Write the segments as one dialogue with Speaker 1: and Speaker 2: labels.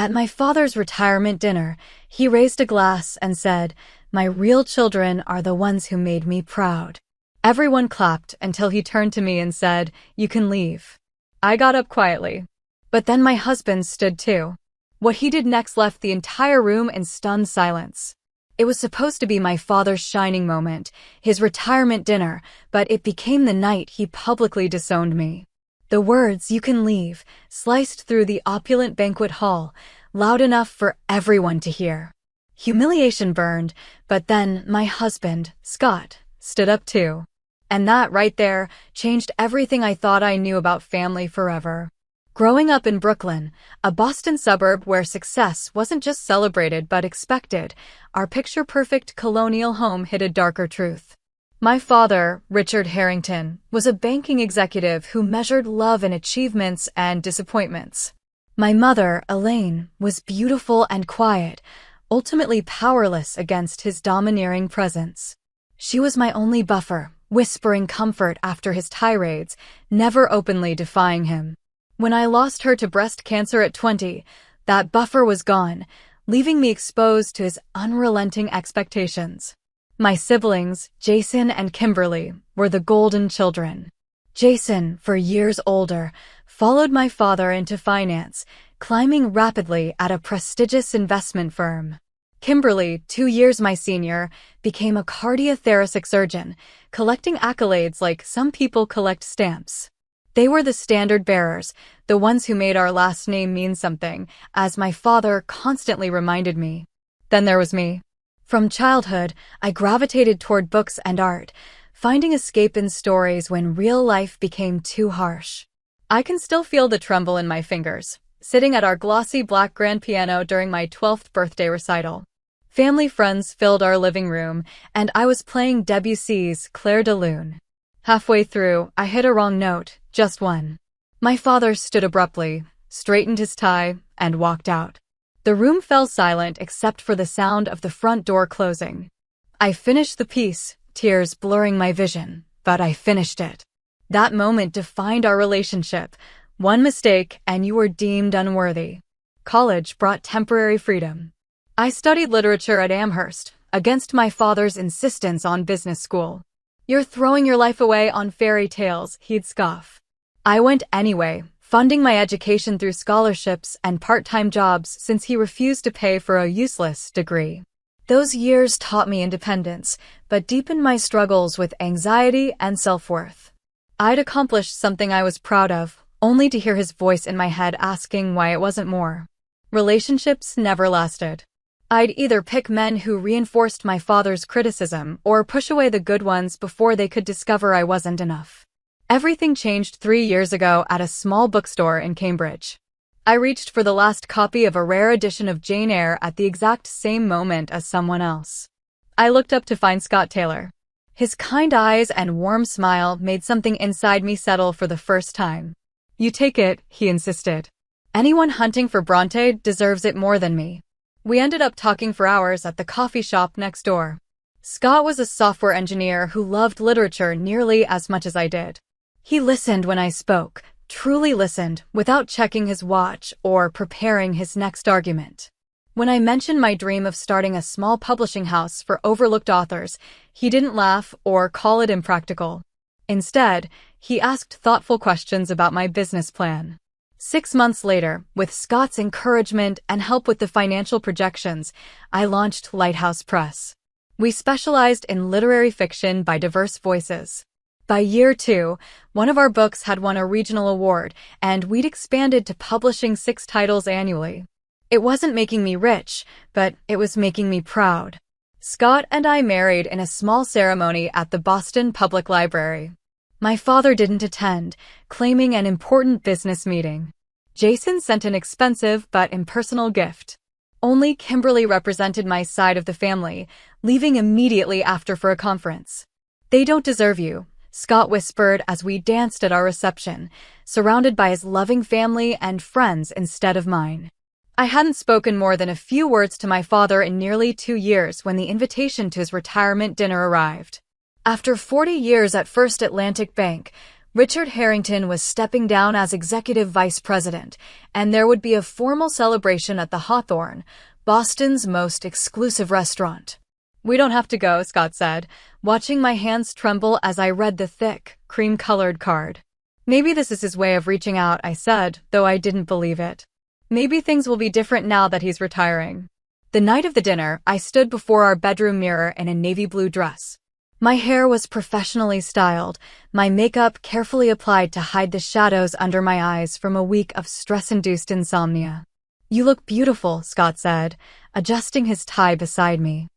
Speaker 1: At my father's retirement dinner, he raised a glass and said, "My real children are the ones who made me proud." Everyone clapped until he turned to me and said, "You can leave." I got up quietly. But then my husband stood too. What he did next left the entire room in stunned silence. It was supposed to be my father's shining moment, his retirement dinner, but it became the night he publicly disowned me. The words, "You can leave," sliced through the opulent banquet hall, loud enough for everyone to hear. Humiliation burned, but then my husband, Scott, stood up too. And that right there changed everything I thought I knew about family forever. Growing up in Brooklyn, a Boston suburb where success wasn't just celebrated but expected, our picture-perfect colonial home hid a darker truth. My father, Richard Harrington, was a banking executive who measured love in achievements and disappointments. My mother, Elaine, was beautiful and quiet, ultimately powerless against his domineering presence. She was my only buffer, whispering comfort after his tirades, never openly defying him. When I lost her to breast cancer at 20, that buffer was gone, leaving me exposed to his unrelenting expectations. My siblings, Jason and Kimberly, were the golden children. Jason, for years older, followed my father into finance, climbing rapidly at a prestigious investment firm. Kimberly, 2 years my senior, became a cardiothoracic surgeon, collecting accolades like some people collect stamps. They were the standard bearers, the ones who made our last name mean something, as my father constantly reminded me. Then there was me. From childhood, I gravitated toward books and art, finding escape in stories when real life became too harsh. I can still feel the tremble in my fingers, sitting at our glossy black grand piano during my 12th birthday recital. Family friends filled our living room, and I was playing Debussy's Clair de Lune. Halfway through, I hit a wrong note, just one. My father stood abruptly, straightened his tie, and walked out. The room fell silent except for the sound of the front door closing. I finished the piece, tears blurring my vision, but I finished it. That moment defined our relationship. One mistake, and you were deemed unworthy. College brought temporary freedom. I studied literature at Amherst, against my father's insistence on business school. "You're throwing your life away on fairy tales," he'd scoff. I went anyway, funding my education through scholarships and part-time jobs since he refused to pay for a useless degree. Those years taught me independence, but deepened my struggles with anxiety and self-worth. I'd accomplished something I was proud of, only to hear his voice in my head asking why it wasn't more. Relationships never lasted. I'd either pick men who reinforced my father's criticism or push away the good ones before they could discover I wasn't enough. Everything changed 3 years ago at a small bookstore in Cambridge. I reached for the last copy of a rare edition of Jane Eyre at the exact same moment as someone else. I looked up to find Scott Taylor. His kind eyes and warm smile made something inside me settle for the first time. "You take it," he insisted. "Anyone hunting for Bronte deserves it more than me." We ended up talking for hours at the coffee shop next door. Scott was a software engineer who loved literature nearly as much as I did. He listened when I spoke, truly listened, without checking his watch or preparing his next argument. When I mentioned my dream of starting a small publishing house for overlooked authors, he didn't laugh or call it impractical. Instead, he asked thoughtful questions about my business plan. 6 months later, with Scott's encouragement and help with the financial projections, I launched Lighthouse Press. We specialized in literary fiction by diverse voices. By year 2, one of our books had won a regional award, and we'd expanded to publishing 6 titles annually. It wasn't making me rich, but it was making me proud. Scott and I married in a small ceremony at the Boston Public Library. My father didn't attend, claiming an important business meeting. Jason sent an expensive but impersonal gift. Only Kimberly represented my side of the family, leaving immediately after for a conference. "They don't deserve you," Scott whispered as we danced at our reception, surrounded by his loving family and friends instead of mine. I hadn't spoken more than a few words to my father in nearly 2 years when the invitation to his retirement dinner arrived. After 40 years at First Atlantic Bank, Richard Harrington was stepping down as executive vice president, and there would be a formal celebration at the Hawthorne, Boston's most exclusive restaurant. "We don't have to go," Scott said, watching my hands tremble as I read the thick, cream-colored card. "Maybe this is his way of reaching out," I said, though I didn't believe it. "Maybe things will be different now that he's retiring." The night of the dinner, I stood before our bedroom mirror in a navy blue dress. My hair was professionally styled, my makeup carefully applied to hide the shadows under my eyes from a week of stress-induced insomnia. "You look beautiful," Scott said, adjusting his tie beside me.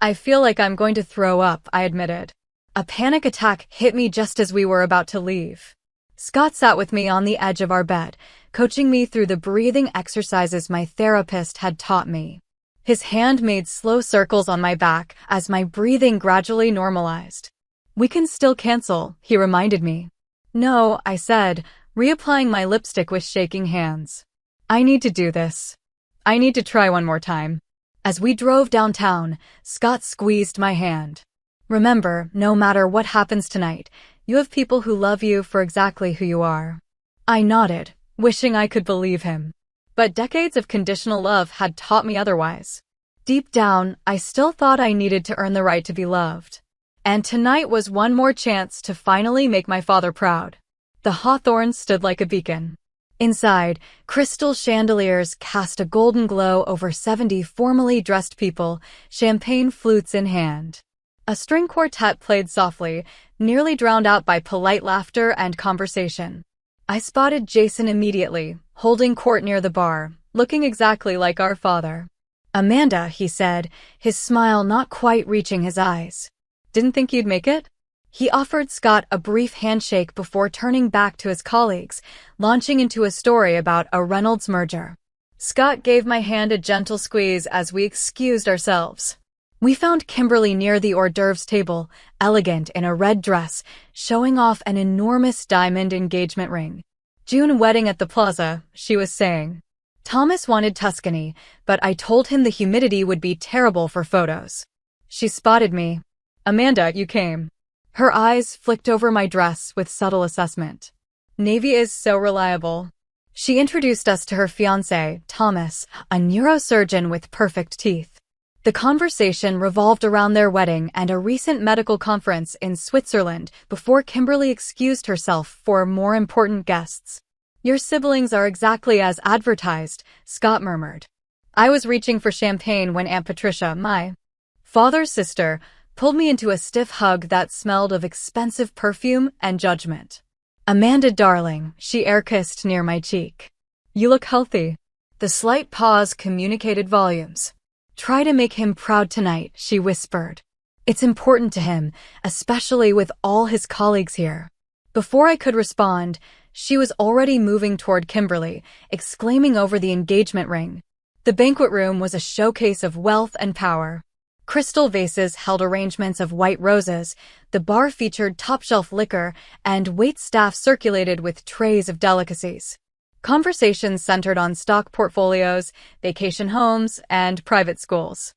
Speaker 1: "I feel like I'm going to throw up," I admitted. A panic attack hit me just as we were about to leave. Scott sat with me on the edge of our bed, coaching me through the breathing exercises my therapist had taught me. His hand made slow circles on my back as my breathing gradually normalized. "We can still cancel," he reminded me. "No," I said, reapplying my lipstick with shaking hands. "I need to do this. I need to try one more time." As we drove downtown, Scott squeezed my hand. "Remember, no matter what happens tonight, you have people who love you for exactly who you are." I nodded, wishing I could believe him. But decades of conditional love had taught me otherwise. Deep down, I still thought I needed to earn the right to be loved. And tonight was one more chance to finally make my father proud. The Hawthorne stood like a beacon. Inside, crystal chandeliers cast a golden glow over 70 formally dressed people, champagne flutes in hand. A string quartet played softly, nearly drowned out by polite laughter and conversation. I spotted Jason immediately, holding court near the bar, looking exactly like our father. "Amanda," he said, his smile not quite reaching his eyes. "Didn't think you'd make it?" He offered Scott a brief handshake before turning back to his colleagues, launching into a story about a Reynolds merger. Scott gave my hand a gentle squeeze as we excused ourselves. We found Kimberly near the hors d'oeuvres table, elegant in a red dress, showing off an enormous diamond engagement ring. "June wedding at the plaza," she was saying. Thomas wanted Tuscany, but I told him the humidity would be terrible for photos. She spotted me. "Amanda, you came." Her eyes flicked over my dress with subtle assessment. "Navy is so reliable." She introduced us to her fiancé, Thomas, a neurosurgeon with perfect teeth. The conversation revolved around their wedding and a recent medical conference in Switzerland before Kimberly excused herself for more important guests. "Your siblings are exactly as advertised," Scott murmured. I was reaching for champagne when Aunt Patricia, my father's sister, pulled me into a stiff hug that smelled of expensive perfume and judgment. "Amanda, darling," she air-kissed near my cheek. "You look healthy." The slight pause communicated volumes. "Try to make him proud tonight," she whispered. "It's important to him, especially with all his colleagues here." Before I could respond, she was already moving toward Kimberly, exclaiming over the engagement ring. The banquet room was a showcase of wealth and power. Crystal vases held arrangements of white roses, the bar featured top-shelf liquor, and waitstaff circulated with trays of delicacies. Conversations centered on stock portfolios, vacation homes, and private schools.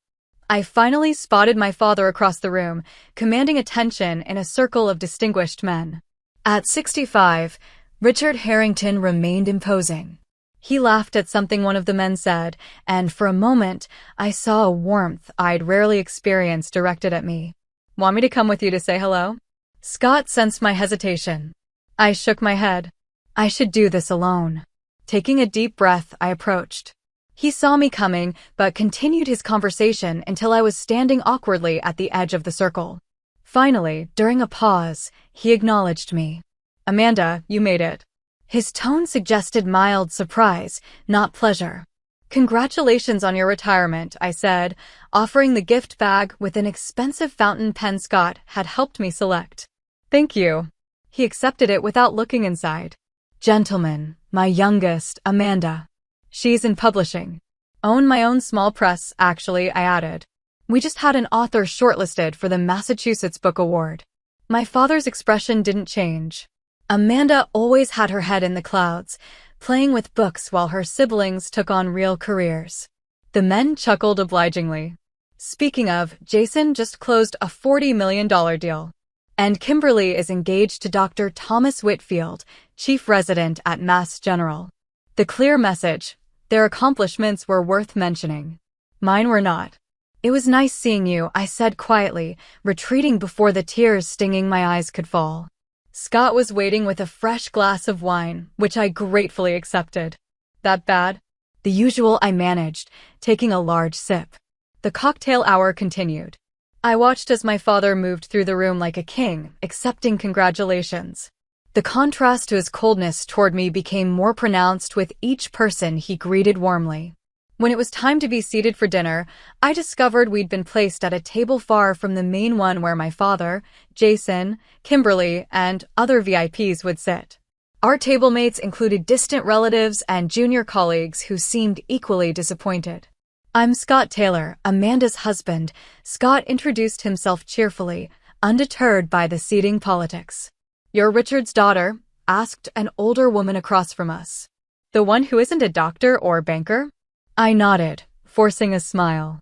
Speaker 1: I finally spotted my father across the room, commanding attention in a circle of distinguished men. At 65, Richard Harrington remained imposing. He laughed at something one of the men said, and for a moment, I saw a warmth I'd rarely experienced directed at me. "Want me to come with you to say hello?" Scott sensed my hesitation. I shook my head. I should do this alone. Taking a deep breath, I approached. He saw me coming, but continued his conversation until I was standing awkwardly at the edge of the circle. Finally, during a pause, he acknowledged me. "Amanda, you made it." His tone suggested mild surprise, not pleasure. "Congratulations on your retirement," I said, offering the gift bag with an expensive fountain pen Scott had helped me select. "Thank you." He accepted it without looking inside. "Gentlemen, my youngest, Amanda. She's in publishing. Own my own small press, actually," I added. "We just had an author shortlisted for the Massachusetts Book Award." My father's expression didn't change. Amanda always had her head in the clouds, playing with books while her siblings took on real careers. The men chuckled obligingly. "Speaking of, Jason just closed a $40 million deal." And Kimberly is engaged to Dr. Thomas Whitfield, chief resident at Mass General. The clear message: their accomplishments were worth mentioning. Mine were not. It was nice seeing you, I said quietly, retreating before the tears stinging my eyes could fall. Scott was waiting with a fresh glass of wine, which I gratefully accepted. That bad? The usual, I managed, taking a large sip. The cocktail hour continued. I watched as my father moved through the room like a king, accepting congratulations. The contrast to his coldness toward me became more pronounced with each person he greeted warmly. When it was time to be seated for dinner, I discovered we'd been placed at a table far from the main one where my father, Jason, Kimberly, and other VIPs would sit. Our table mates included distant relatives and junior colleagues who seemed equally disappointed. I'm Scott Taylor, Amanda's husband. Scott introduced himself cheerfully, undeterred by the seating politics. You're Richard's daughter? Asked an older woman across from us. The one who isn't a doctor or banker? I nodded, forcing a smile.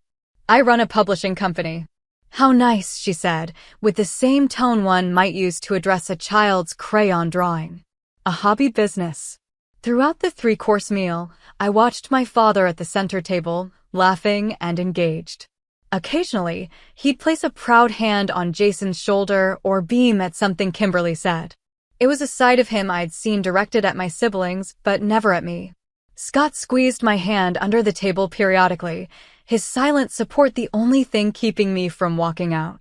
Speaker 1: I run a publishing company. How nice, she said, with the same tone one might use to address a child's crayon drawing. A hobby business. Throughout the three-course meal, I watched my father at the center table, laughing and engaged. Occasionally, he'd place a proud hand on Jason's shoulder or beam at something Kimberly said. It was a side of him I'd seen directed at my siblings, but never at me. Scott squeezed my hand under the table periodically, his silent support the only thing keeping me from walking out.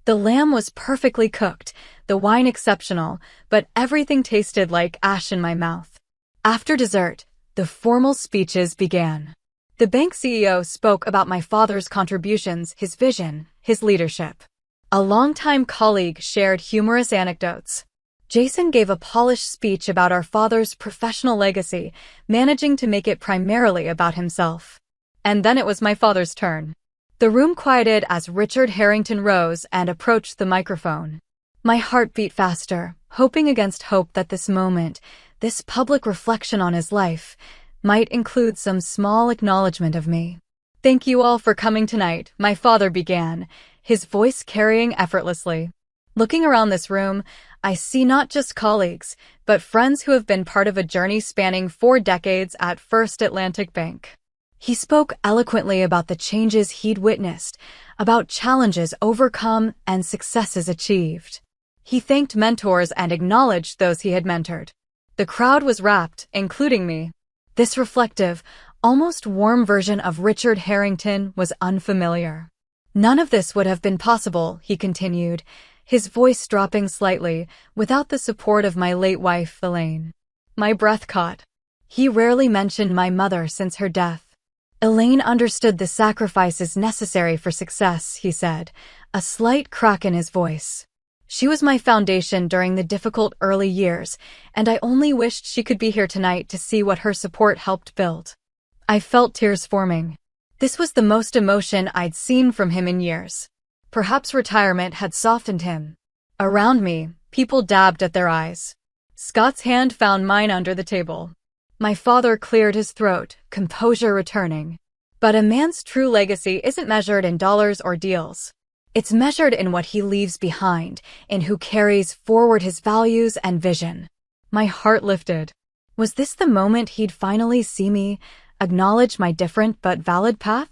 Speaker 1: The lamb was perfectly cooked, the wine exceptional, but everything tasted like ash in my mouth. After dessert, the formal speeches began. The bank CEO spoke about my father's contributions, his vision, his leadership. A longtime colleague shared humorous anecdotes. Jason gave a polished speech about our father's professional legacy, managing to make it primarily about himself. And then it was my father's turn. The room quieted as Richard Harrington rose and approached the microphone. My heart beat faster, hoping against hope that this moment, this public reflection on his life, might include some small acknowledgement of me. Thank you all for coming tonight, my father began, his voice carrying effortlessly. Looking around this room, I see not just colleagues, but friends who have been part of a journey spanning 4 decades at First Atlantic Bank. He spoke eloquently about the changes he'd witnessed, about challenges overcome and successes achieved. He thanked mentors and acknowledged those he had mentored. The crowd was rapt, including me. This reflective, almost warm version of Richard Harrington was unfamiliar. None of this would have been possible, he continued, his voice dropping slightly, without the support of my late wife, Elaine. My breath caught. He rarely mentioned my mother since her death. Elaine understood the sacrifices necessary for success, he said, a slight crack in his voice. She was my foundation during the difficult early years, and I only wished she could be here tonight to see what her support helped build. I felt tears forming. This was the most emotion I'd seen from him in years. Perhaps retirement had softened him. Around me, people dabbed at their eyes. Scott's hand found mine under the table. My father cleared his throat, composure returning. But a man's true legacy isn't measured in dollars or deals. It's measured in what he leaves behind, in who carries forward his values and vision. My heart lifted. Was this the moment he'd finally see me, acknowledge my different but valid path?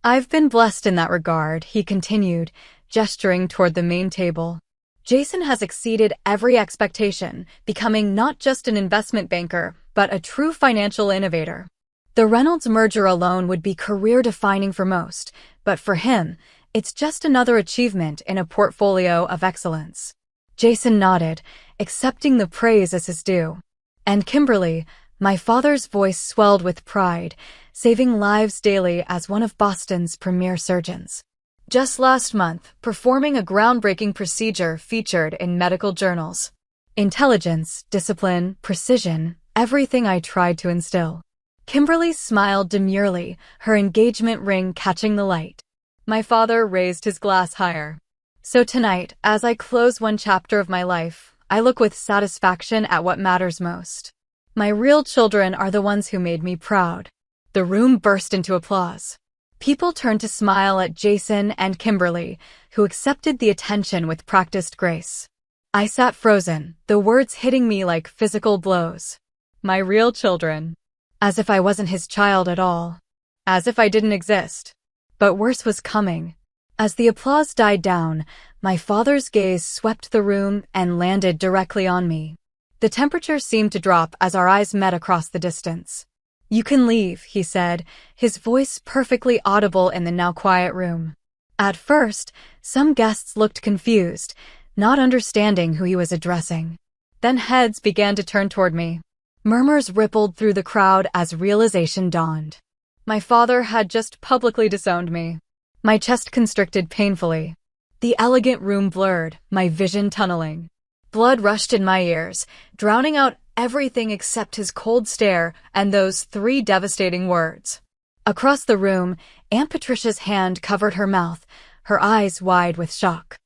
Speaker 1: I've been blessed in that regard, he continued, gesturing toward the main table. Jason has exceeded every expectation, becoming not just an investment banker, but a true financial innovator. The Reynolds merger alone would be career-defining for most, but for him, it's just another achievement in a portfolio of excellence. Jason nodded, accepting the praise as his due. And Kimberly, my father's voice swelled with pride, saving lives daily as one of Boston's premier surgeons. Just last month, performing a groundbreaking procedure featured in medical journals. Intelligence, discipline, precision, everything I tried to instill. Kimberly smiled demurely, her engagement ring catching the light. My father raised his glass higher. So tonight, as I close one chapter of my life, I look with satisfaction at what matters most. My real children are the ones who made me proud. The room burst into applause. People turned to smile at Jason and Kimberly, who accepted the attention with practiced grace. I sat frozen, the words hitting me like physical blows. My real children. As if I wasn't his child at all. As if I didn't exist. But worse was coming. As the applause died down, my father's gaze swept the room and landed directly on me. The temperature seemed to drop as our eyes met across the distance. "You can leave," he said, his voice perfectly audible in the now quiet room. At first, some guests looked confused, not understanding who he was addressing. Then heads began to turn toward me. Murmurs rippled through the crowd as realization dawned. My father had just publicly disowned me. My chest constricted painfully. The elegant room blurred, my vision tunneling. Blood rushed in my ears, drowning out everything except his cold stare and those 3 devastating words. Across the room, Aunt Patricia's hand covered her mouth, her eyes wide with shock.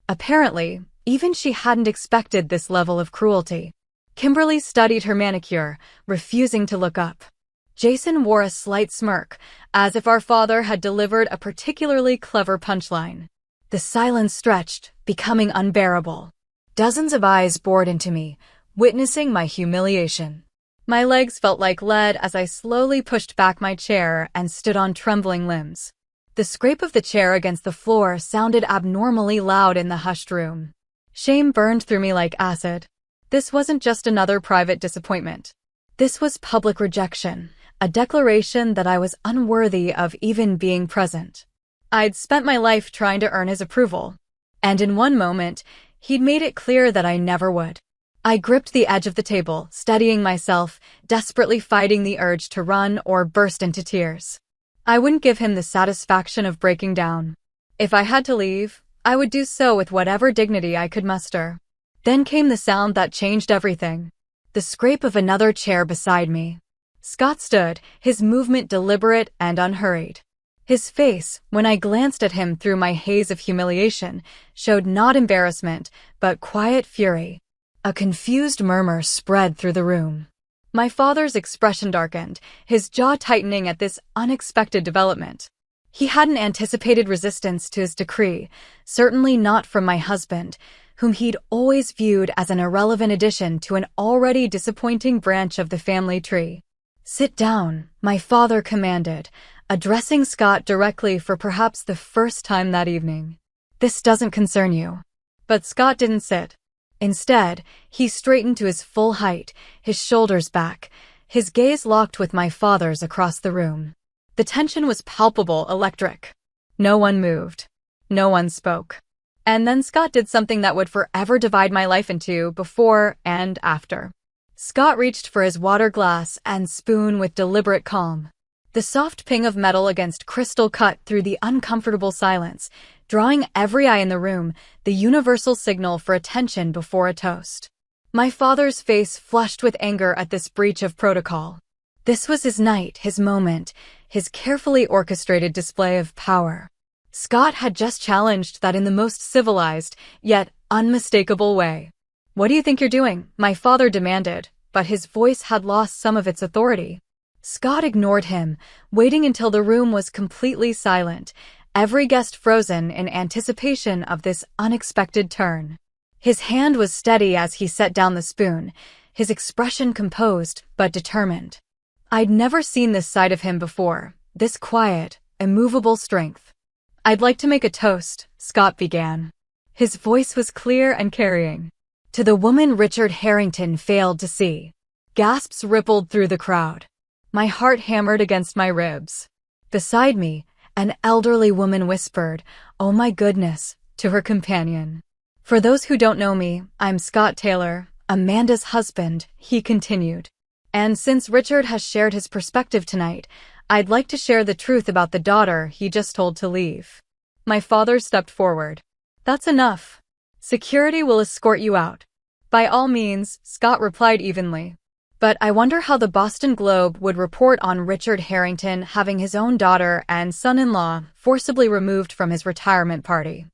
Speaker 1: Apparently, even she hadn't expected this level of cruelty. Kimberly studied her manicure, refusing to look up. Jason wore a slight smirk, as if our father had delivered a particularly clever punchline. The silence stretched, becoming unbearable. Dozens of eyes bored into me, witnessing my humiliation. My legs felt like lead as I slowly pushed back my chair and stood on trembling limbs. The scrape of the chair against the floor sounded abnormally loud in the hushed room. Shame burned through me like acid. This wasn't just another private disappointment. This was public rejection, a declaration that I was unworthy of even being present. I'd spent my life trying to earn his approval, and in one moment, he'd made it clear that I never would. I gripped the edge of the table, steadying myself, desperately fighting the urge to run or burst into tears. I wouldn't give him the satisfaction of breaking down. If I had to leave, I would do so with whatever dignity I could muster. Then came the sound that changed everything. The scrape of another chair beside me. Scott stood, his movement deliberate and unhurried. His face, when I glanced at him through my haze of humiliation, showed not embarrassment, but quiet fury. A confused murmur spread through the room. My father's expression darkened, his jaw tightening at this unexpected development. He hadn't anticipated resistance to his decree, certainly not from my husband, whom he'd always viewed as an irrelevant addition to an already disappointing branch of the family tree. "Sit down," my father commanded, addressing Scott directly for perhaps the first time that evening. "This doesn't concern you." But Scott didn't sit. Instead, he straightened to his full height, his shoulders back, his gaze locked with my father's across the room. The tension was palpable, electric. No one moved. No one spoke. And then Scott did something that would forever divide my life into before and after. Scott reached for his water glass and spoon with deliberate calm. The soft ping of metal against crystal cut through the uncomfortable silence, drawing every eye in the room, the universal signal for attention before a toast. My father's face flushed with anger at this breach of protocol. This was his night, his moment, his carefully orchestrated display of power. Scott had just challenged that in the most civilized, yet unmistakable way. "What do you think you're doing?" my father demanded, but his voice had lost some of its authority. Scott ignored him, waiting until the room was completely silent, every guest frozen in anticipation of this unexpected turn. His hand was steady as he set down the spoon, his expression composed but determined. I'd never seen this side of him before, this quiet, immovable strength. "I'd like to make a toast," Scott began. His voice was clear and carrying. "To the woman Richard Harrington failed to see." Gasps rippled through the crowd. My heart hammered against my ribs. Beside me, an elderly woman whispered, "Oh my goodness," to her companion. "For those who don't know me, I'm Scott Taylor, Amanda's husband," he continued. "And since Richard has shared his perspective tonight, I'd like to share the truth about the daughter he just told to leave." My father stepped forward. "That's enough. Security will escort you out." "By all means," Scott replied evenly. But I wonder how the Boston Globe would report on Richard Harrington having his own daughter and son-in-law forcibly removed from his retirement party.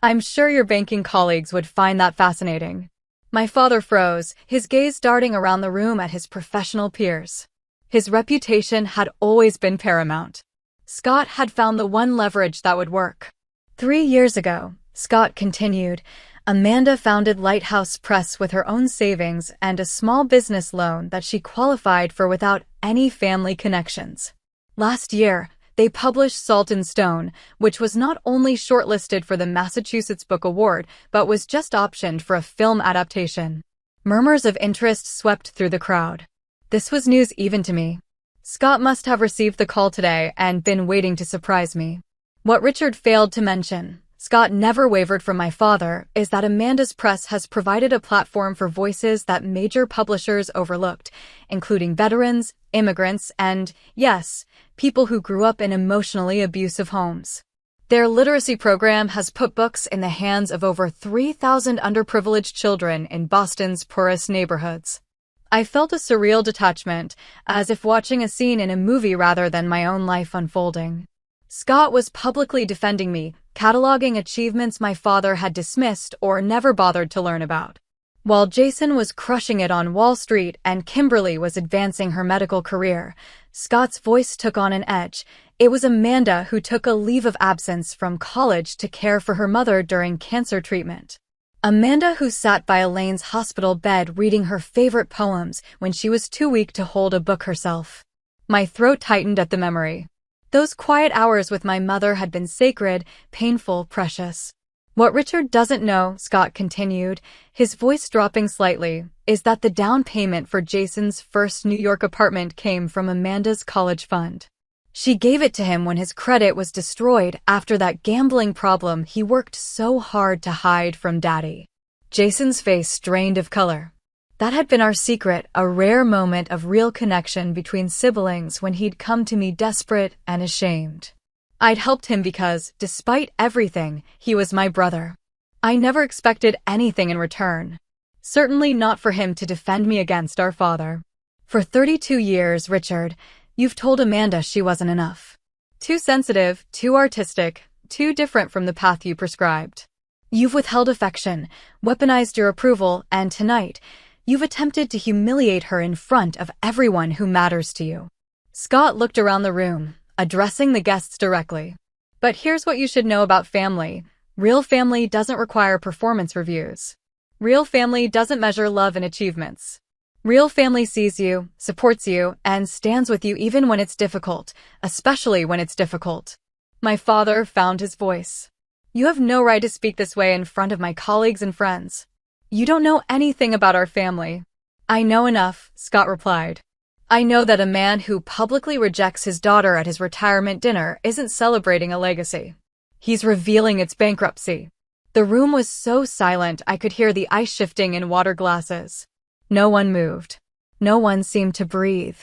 Speaker 1: "I'm sure your banking colleagues would find that fascinating." My father froze, his gaze darting around the room at his professional peers. His reputation had always been paramount. Scott had found the one leverage that would work. 3 years ago, Scott continued, Amanda founded Lighthouse Press with her own savings and a small business loan that she qualified for without any family connections. Last year, they published Salt and Stone, which was not only shortlisted for the Massachusetts Book Award, but was just optioned for a film adaptation. Murmurs of interest swept through the crowd. This was news even to me. Scott must have received the call today and been waiting to surprise me. What Richard failed to mention, Scott never wavered from my father, is that Amanda's Press has provided a platform for voices that major publishers overlooked, including veterans, immigrants, and, yes, people who grew up in emotionally abusive homes. Their literacy program has put books in the hands of over 3,000 underprivileged children in Boston's poorest neighborhoods. I felt a surreal detachment, as if watching a scene in a movie rather than my own life unfolding. Scott was publicly defending me, cataloging achievements my father had dismissed or never bothered to learn about. While Jason was crushing it on Wall Street and Kimberly was advancing her medical career, Scott's voice took on an edge. It was Amanda who took a leave of absence from college to care for her mother during cancer treatment. Amanda who sat by Elaine's hospital bed reading her favorite poems when she was too weak to hold a book herself. My throat tightened at the memory. Those quiet hours with my mother had been sacred, painful, precious. What Richard doesn't know, Scott continued, his voice dropping slightly, is that the down payment for Jason's first New York apartment came from Amanda's college fund. She gave it to him when his credit was destroyed after that gambling problem he worked so hard to hide from Daddy. Jason's face drained of color. That had been our secret, a rare moment of real connection between siblings when he'd come to me desperate and ashamed. I'd helped him because, despite everything, he was my brother. I never expected anything in return. Certainly not for him to defend me against our father. For 32 years, Richard, you've told Amanda she wasn't enough. Too sensitive, too artistic, too different from the path you prescribed. You've withheld affection, weaponized your approval, and tonight, you've attempted to humiliate her in front of everyone who matters to you. Scott looked around the room, addressing the guests directly. But here's what you should know about family. Real family doesn't require performance reviews. Real family doesn't measure love in achievements. Real family sees you, supports you, and stands with you even when it's difficult, especially when it's difficult. My father found his voice. You have no right to speak this way in front of my colleagues and friends. You don't know anything about our family. I know enough, Scott replied. I know that a man who publicly rejects his daughter at his retirement dinner isn't celebrating a legacy. He's revealing its bankruptcy. The room was so silent I could hear the ice shifting in water glasses. No one moved. No one seemed to breathe.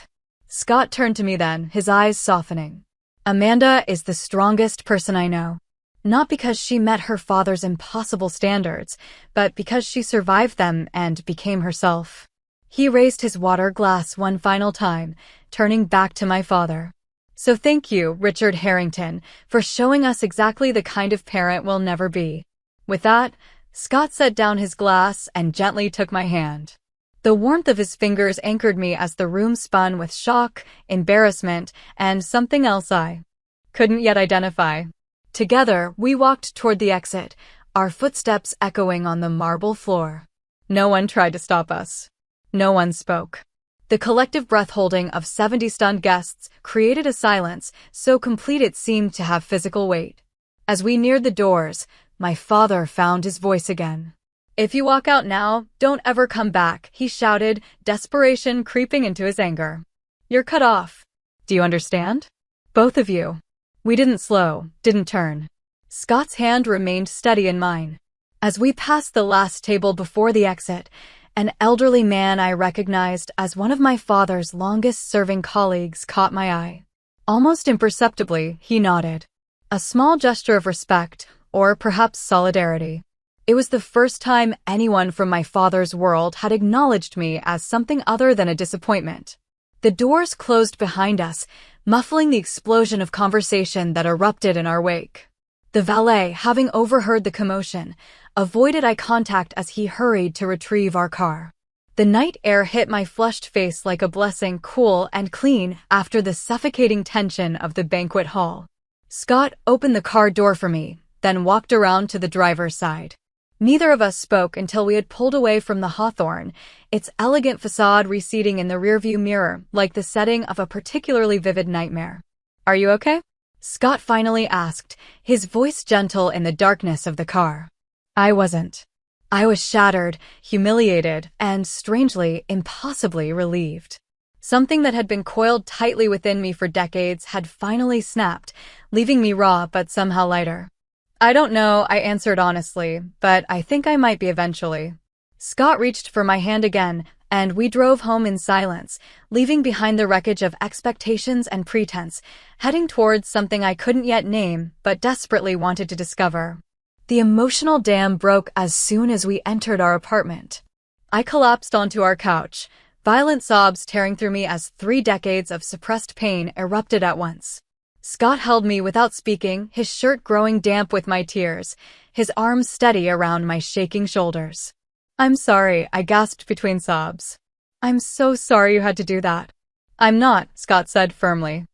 Speaker 1: Scott turned to me then, his eyes softening. Amanda is the strongest person I know. Not because she met her father's impossible standards, but because she survived them and became herself. He raised his water glass one final time, turning back to my father. So thank you, Richard Harrington, for showing us exactly the kind of parent we'll never be. With that, Scott set down his glass and gently took my hand. The warmth of his fingers anchored me as the room spun with shock, embarrassment, and something else I couldn't yet identify. Together, we walked toward the exit, our footsteps echoing on the marble floor. No one tried to stop us. No one spoke. The collective breath-holding of 70 stunned guests created a silence so complete it seemed to have physical weight. As we neared the doors, my father found his voice again. If you walk out now, don't ever come back, he shouted, desperation creeping into his anger. You're cut off. Do you understand? Both of you. We didn't slow, didn't turn. Scott's hand remained steady in mine. As we passed the last table before the exit, an elderly man I recognized as one of my father's longest-serving colleagues caught my eye. Almost imperceptibly, he nodded. A small gesture of respect, or perhaps solidarity. It was the first time anyone from my father's world had acknowledged me as something other than a disappointment. The doors closed behind us, muffling the explosion of conversation that erupted in our wake. The valet, having overheard the commotion, avoided eye contact as he hurried to retrieve our car. The night air hit my flushed face like a blessing, cool and clean after the suffocating tension of the banquet hall. Scott opened the car door for me, then walked around to the driver's side. Neither of us spoke until we had pulled away from the Hawthorne, its elegant facade receding in the rearview mirror like the setting of a particularly vivid nightmare. "Are you okay?" Scott finally asked, his voice gentle in the darkness of the car. I wasn't. I was shattered, humiliated, and, strangely, impossibly relieved. Something that had been coiled tightly within me for decades had finally snapped, leaving me raw but somehow lighter. "I don't know," I answered honestly, "but I think I might be eventually." Scott reached for my hand again, and we drove home in silence, leaving behind the wreckage of expectations and pretense, heading towards something I couldn't yet name but desperately wanted to discover. The emotional dam broke as soon as we entered our apartment. I collapsed onto our couch, violent sobs tearing through me as 3 decades of suppressed pain erupted at once. Scott held me without speaking, his shirt growing damp with my tears, his arms steady around my shaking shoulders. "I'm sorry," I gasped between sobs. "I'm so sorry you had to do that." "I'm not," Scott said firmly.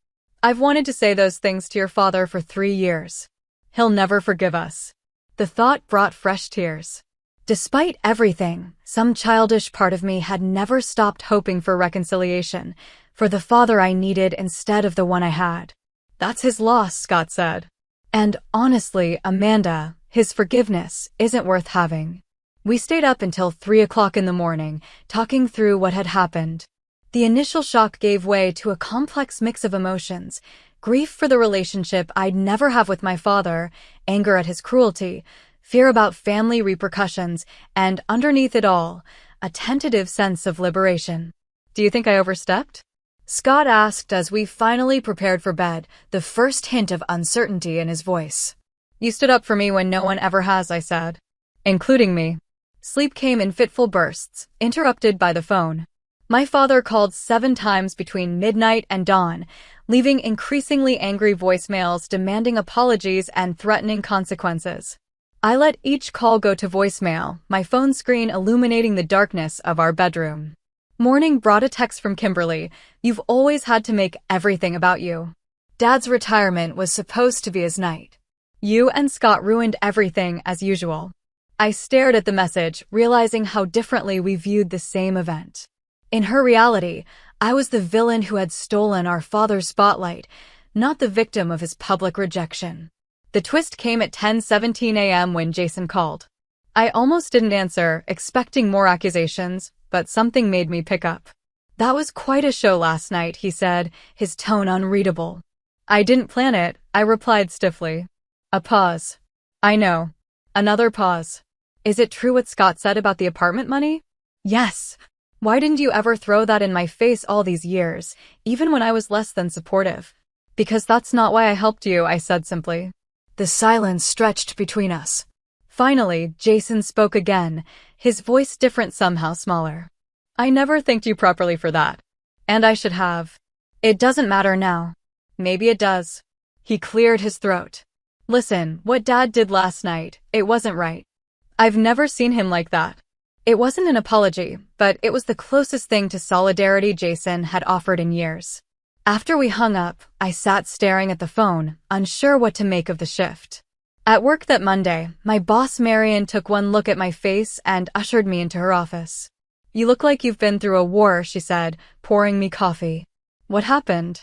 Speaker 1: "I've wanted to say those things to your father for 3 years. He'll never forgive us." The thought brought fresh tears. Despite everything, some childish part of me had never stopped hoping for reconciliation, for the father I needed instead of the one I had. "That's his loss," Scott said. "And honestly, Amanda, his forgiveness isn't worth having." We stayed up until 3 o'clock in the morning, talking through what had happened. The initial shock gave way to a complex mix of emotions: grief for the relationship I'd never have with my father, anger at his cruelty, fear about family repercussions, and underneath it all, a tentative sense of liberation. "Do you think I overstepped?" Scott asked as we finally prepared for bed, the first hint of uncertainty in his voice. "You stood up for me when no one ever has," I said. "Including me." Sleep came in fitful bursts, interrupted by the phone. My father called 7 times between midnight and dawn, leaving increasingly angry voicemails demanding apologies and threatening consequences. I let each call go to voicemail, my phone screen illuminating the darkness of our bedroom. Morning brought a text from Kimberly. "You've always had to make everything about you. Dad's retirement was supposed to be his night. You and Scott ruined everything as usual." I stared at the message, realizing how differently we viewed the same event. In her reality, I was the villain who had stolen our father's spotlight, not the victim of his public rejection. The twist came at 10:17 a.m. when Jason called. I almost didn't answer, expecting more accusations, but something made me pick up. "That was quite a show last night," he said, his tone unreadable. "I didn't plan it," I replied stiffly. A pause. "I know." Another pause. "Is it true what Scott said about the apartment money?" "Yes." "Why didn't you ever throw that in my face all these years, even when I was less than supportive?" "Because that's not why I helped you," I said simply. The silence stretched between us. Finally, Jason spoke again, his voice different, somehow smaller. "I never thanked you properly for that. And I should have. It doesn't matter now." "Maybe it does." He cleared his throat. "Listen, what Dad did last night, it wasn't right. I've never seen him like that." It wasn't an apology, but it was the closest thing to solidarity Jason had offered in years. After we hung up, I sat staring at the phone, unsure what to make of the shift. At work that Monday, my boss Marian took one look at my face and ushered me into her office. "You look like you've been through a war," she said, pouring me coffee. "What happened?"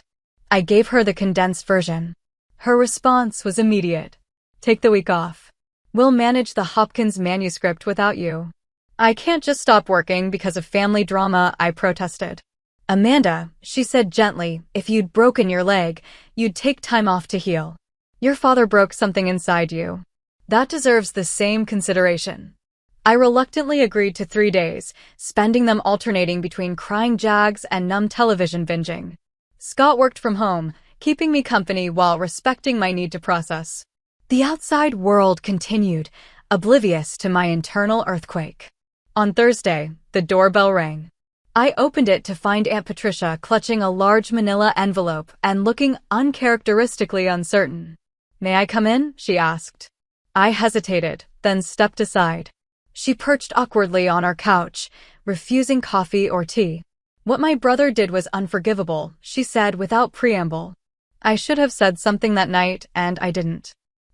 Speaker 1: I gave her the condensed version. Her response was immediate. "Take the week off. We'll manage the Hopkins manuscript without you." "I can't just stop working because of family drama," I protested. "Amanda," she said gently, "if you'd broken your leg, you'd take time off to heal. Your father broke something inside you. That deserves the same consideration." I reluctantly agreed to 3 days, spending them alternating between crying Jags and numb television binging. Scott worked from home, keeping me company while respecting my need to process. The outside world continued, oblivious to my internal earthquake. On Thursday, the doorbell rang. I opened it to find Aunt Patricia clutching a large manila envelope and looking uncharacteristically uncertain. "May I come in?" she asked. I hesitated, then stepped aside. She perched awkwardly on our couch, refusing coffee or tea. "What my brother did was unforgivable," she said without preamble. I should have said something that night, and I didn't.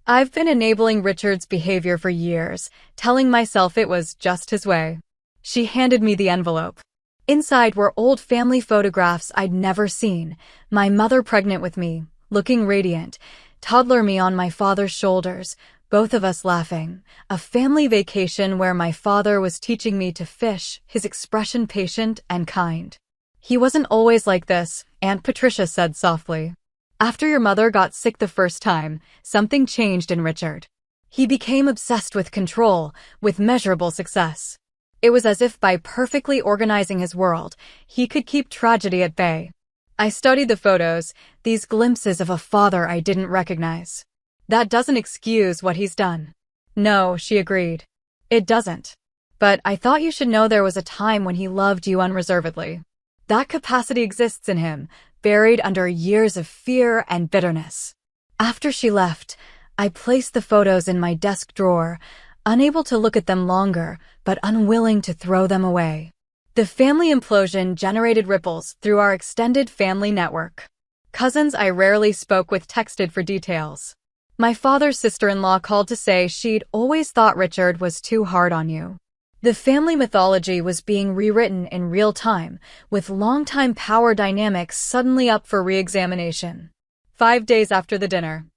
Speaker 1: I've been enabling Richard's behavior for years, telling myself it was just his way. She handed me the envelope. Inside were old family photographs I'd never seen, my mother pregnant with me, looking radiant, toddler me on my father's shoulders, both of us laughing, a family vacation where my father was teaching me to fish, his expression patient and kind. He wasn't always like this, Aunt Patricia said softly. After your mother got sick the first time, something changed in Richard. He became obsessed with control, with measurable success. It was as if by perfectly organizing his world, he could keep tragedy at bay. I studied the photos, these glimpses of a father I didn't recognize. That doesn't excuse what he's done. No, she agreed. It doesn't. But I thought you should know there was a time when he loved you unreservedly. That capacity exists in him, buried under years of fear and bitterness. After she left, I placed the photos in my desk drawer, unable to look at them longer, but unwilling to throw them away. The family implosion generated ripples through our extended family network. Cousins I rarely spoke with texted for details. My father's sister-in-law called to say she'd always thought Richard was too hard on you. The family mythology was being rewritten in real time, with longtime power dynamics suddenly up for re-examination. 5 days after the dinner.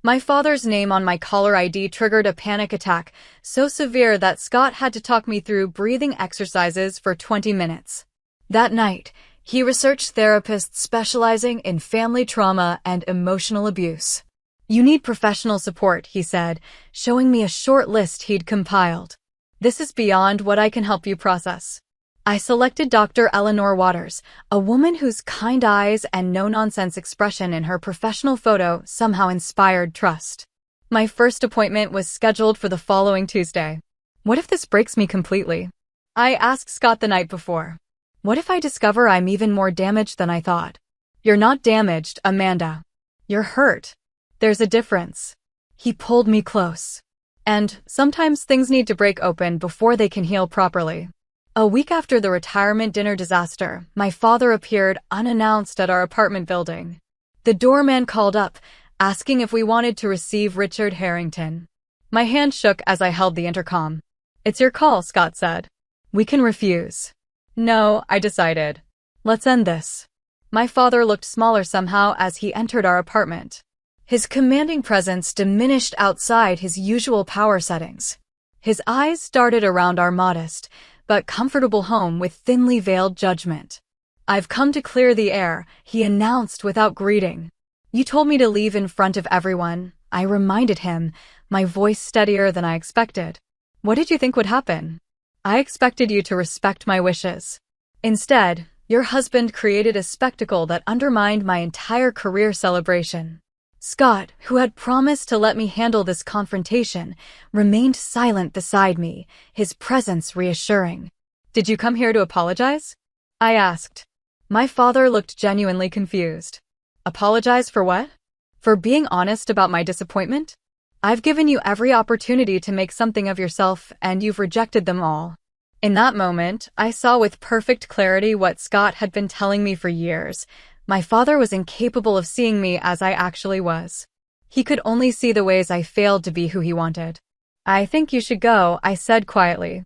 Speaker 1: My father's name on my caller ID triggered a panic attack, so severe that Scott had to talk me through breathing exercises for 20 minutes. That night, he researched therapists specializing in family trauma and emotional abuse. You need professional support, he said, showing me a short list he'd compiled. This is beyond what I can help you process. I selected Dr. Eleanor Waters, a woman whose kind eyes and no-nonsense expression in her professional photo somehow inspired trust. My first appointment was scheduled for the following Tuesday. What if this breaks me completely? I asked Scott the night before. What if I discover I'm even more damaged than I thought? You're not damaged, Amanda. You're hurt. There's a difference. He pulled me close. And sometimes things need to break open before they can heal properly. A week after the retirement dinner disaster, my father appeared unannounced at our apartment building. The doorman called up, asking if we wanted to receive Richard Harrington. My hand shook as I held the intercom. It's your call, Scott said. We can refuse. No, I decided. Let's end this. My father looked smaller somehow as he entered our apartment. His commanding presence diminished outside his usual power settings. His eyes darted around our modest, but comfortable home with thinly veiled judgment. I've come to clear the air, he announced without greeting. You told me to leave in front of everyone, I reminded him, my voice steadier than I expected. What did you think would happen? I expected you to respect my wishes. Instead, your husband created a spectacle that undermined my entire career celebration. Scott, who had promised to let me handle this confrontation, remained silent beside me, his presence reassuring. Did you come here to apologize? I asked. My father looked genuinely confused. Apologize for what? For being honest about my disappointment? I've given you every opportunity to make something of yourself, and you've rejected them all. In that moment, I saw with perfect clarity what Scott had been telling me for years. My father was incapable of seeing me as I actually was. He could only see the ways I failed to be who he wanted. I think you should go, I said quietly.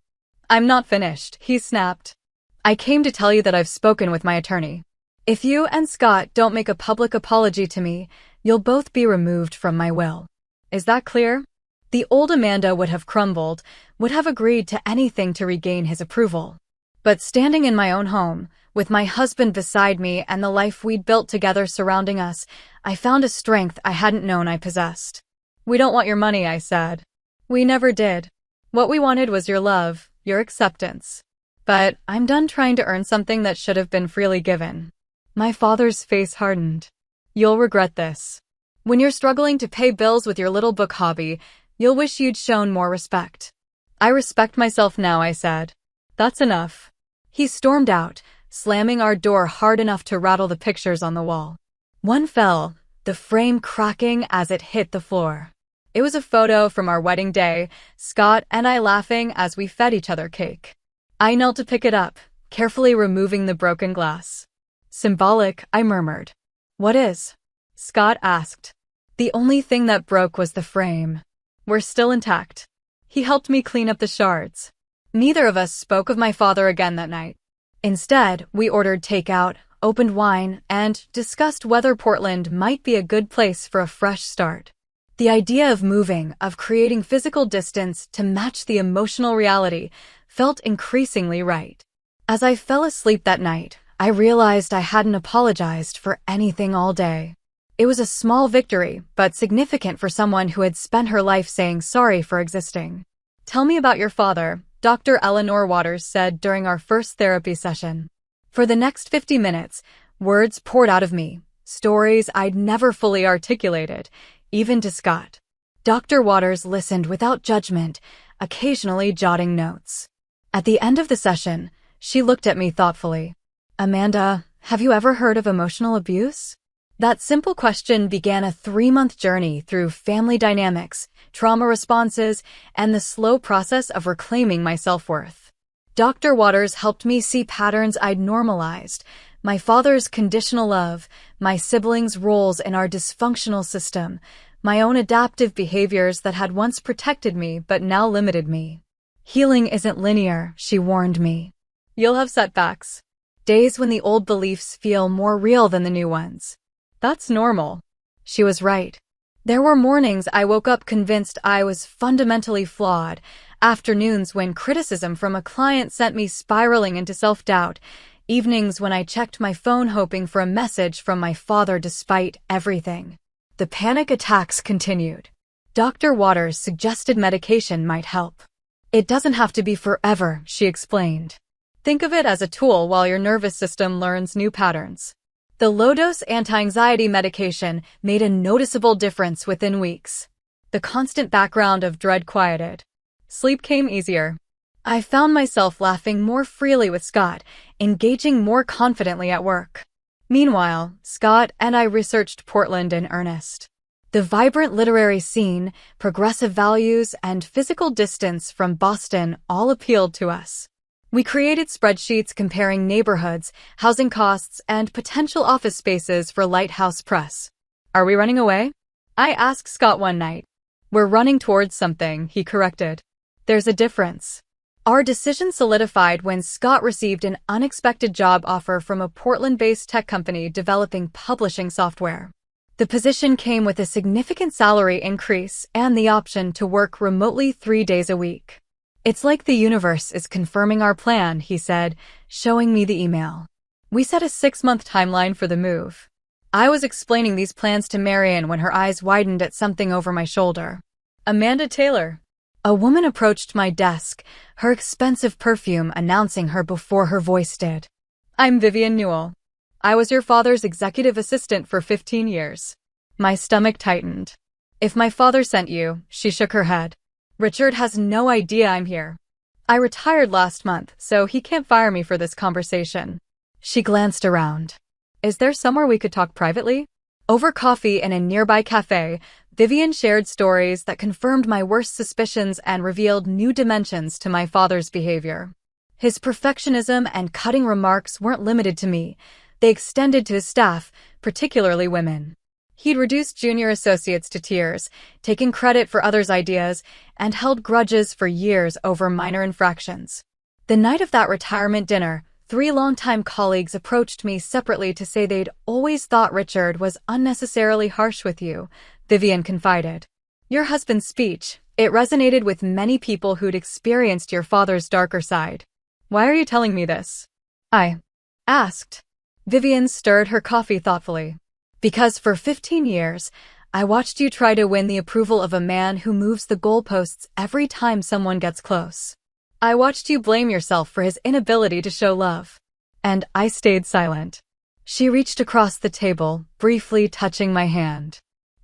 Speaker 1: I'm not finished, he snapped. I came to tell you that I've spoken with my attorney. If you and Scott don't make a public apology to me, you'll both be removed from my will. Is that clear? The old Amanda would have crumbled, would have agreed to anything to regain his approval. But standing in my own home, with my husband beside me and the life we'd built together surrounding us, I found a strength I hadn't known I possessed. We don't want your money, I said. We never did. What we wanted was your love, your acceptance. But I'm done trying to earn something that should have been freely given. My father's face hardened. You'll regret this. When you're struggling to pay bills with your little book hobby, you'll wish you'd shown more respect. I respect myself now, I said. That's enough. He stormed out, slamming our door hard enough to rattle the pictures on the wall. One fell, the frame cracking as it hit the floor. It was a photo from our wedding day, Scott and I laughing as we fed each other cake. I knelt to pick it up, carefully removing the broken glass. Symbolic, I murmured. What is? Scott asked. The only thing that broke was the frame. We're still intact. He helped me clean up the shards. Neither of us spoke of my father again that night. Instead, we ordered takeout, opened wine, and discussed whether Portland might be a good place for a fresh start. The idea of moving, of creating physical distance to match the emotional reality, felt increasingly right. As I fell asleep that night, I realized I hadn't apologized for anything all day. It was a small victory, but significant for someone who had spent her life saying sorry for existing. "Tell me about your father," Dr. Eleanor Waters said during our first therapy session. For the next 50 minutes, words poured out of me, stories I'd never fully articulated, even to Scott. Dr. Waters listened without judgment, occasionally jotting notes. At the end of the session, she looked at me thoughtfully. "Amanda, have you ever heard of emotional abuse?" That simple question began a 3-month journey through family dynamics, trauma responses, and the slow process of reclaiming my self-worth. Dr. Waters helped me see patterns I'd normalized, my father's conditional love, my siblings' roles in our dysfunctional system, my own adaptive behaviors that had once protected me but now limited me. "Healing isn't linear," she warned me. "You'll have setbacks. Days when the old beliefs feel more real than the new ones. That's normal." She was right. There were mornings I woke up convinced I was fundamentally flawed, afternoons when criticism from a client sent me spiraling into self-doubt, evenings when I checked my phone hoping for a message from my father despite everything. The panic attacks continued. Dr. Waters suggested medication might help. "It doesn't have to be forever," she explained. "Think of it as a tool while your nervous system learns new patterns." The low-dose anti-anxiety medication made a noticeable difference within weeks. The constant background of dread quieted. Sleep came easier. I found myself laughing more freely with Scott, engaging more confidently at work. Meanwhile, Scott and I researched Portland in earnest. The vibrant literary scene, progressive values, and physical distance from Boston all appealed to us. We created spreadsheets comparing neighborhoods, housing costs, and potential office spaces for Lighthouse Press. "Are we running away?" I asked Scott one night. "We're running towards something," he corrected. "There's a difference." Our decision solidified when Scott received an unexpected job offer from a Portland-based tech company developing publishing software. The position came with a significant salary increase and the option to work remotely 3 days a week. "It's like the universe is confirming our plan," he said, showing me the email. We set a 6-month timeline for the move. I was explaining these plans to Marian when her eyes widened at something over my shoulder. "Amanda Taylor." A woman approached my desk, her expensive perfume announcing her before her voice did. "I'm Vivian Newell. I was your father's executive assistant for 15 years. My stomach tightened. "If my father sent you," she shook her head. "Richard has no idea I'm here. I retired last month, so he can't fire me for this conversation." She glanced around. "Is there somewhere we could talk privately?" Over coffee in a nearby cafe, Vivian shared stories that confirmed my worst suspicions and revealed new dimensions to my father's behavior. His perfectionism and cutting remarks weren't limited to me. They extended to his staff, particularly women. He'd reduced junior associates to tears, taken credit for others' ideas, and held grudges for years over minor infractions. The night of that retirement dinner, 3 longtime colleagues approached me separately to say they'd always thought Richard was unnecessarily harsh with you, Vivian confided. "Your husband's speech, it resonated with many people who'd experienced your father's darker side. Why are you telling me this?" I asked. Vivian stirred her coffee thoughtfully. "Because for 15 years, I watched you try to win the approval of a man who moves the goalposts every time someone gets close. I watched you blame yourself for his inability to show love. And I stayed silent." She reached across the table, briefly touching my hand.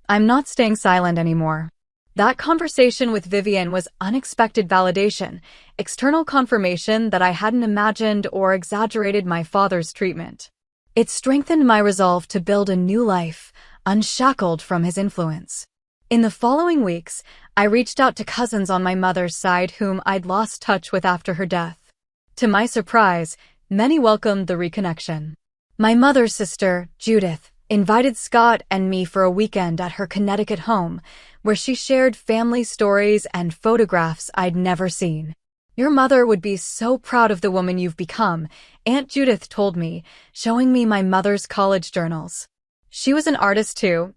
Speaker 1: "I'm not staying silent anymore." That conversation with Vivian was unexpected validation, external confirmation that I hadn't imagined or exaggerated my father's treatment. It strengthened my resolve to build a new life, unshackled from his influence. In the following weeks, I reached out to cousins on my mother's side whom I'd lost touch with after her death. To my surprise, many welcomed the reconnection. My mother's sister, Judith, invited Scott and me for a weekend at her Connecticut home, where she shared family stories and photographs I'd never seen. "Your mother would be so proud of the woman you've become," Aunt Judith told me, showing me my mother's college journals. "She was an artist too,